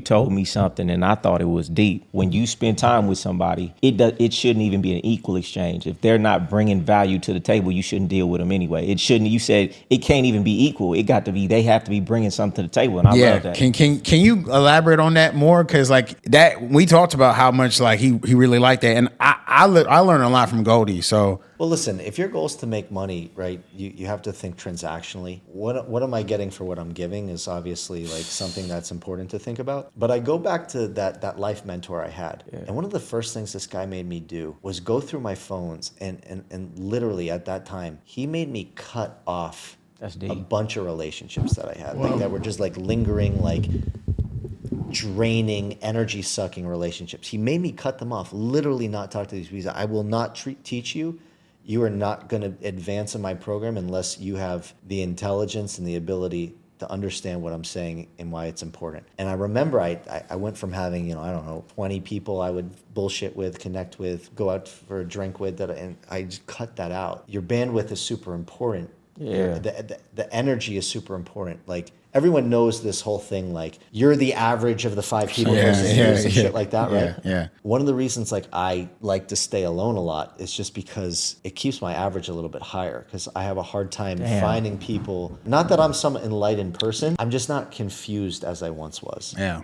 told me something and I thought it was deep. When you spend time with somebody, it shouldn't even be an equal exchange. If they're not bringing value to the table, you shouldn't deal with them anyway. It shouldn't. You said it can't even be equal. It got to be. They have to be bringing something to the table, and I love that. Can you elaborate on that more? Because like that, we talked about how much like he really liked that, and I learned a lot from Goldie. So. Well, listen, if your goal is to make money, right, you have to think transactionally. What am I getting for what I'm giving is obviously like something that's important to think about. But I go back to that life mentor I had. Yeah. And one of the first things this guy made me do was go through my phones and literally at that time, he made me cut off a bunch of relationships that I had. Whoa. Like that were just like lingering, like draining, energy sucking relationships. He made me cut them off, literally not talk to these people. I will not teach you. You are not going to advance in my program unless you have the intelligence and the ability to understand what I'm saying and why it's important. And I remember I went from having, 20 people I would bullshit with, connect with, go out for a drink with, and I just cut that out. Your bandwidth is super important. Yeah. The energy is super important. Like, everyone knows this whole thing, like, you're the average of the 5 people and shit like that, right? Yeah. One of the reasons, like, I like to stay alone a lot is just because it keeps my average a little bit higher, because I have a hard time finding people. Not that I'm some enlightened person. I'm just not confused as I once was. Yeah.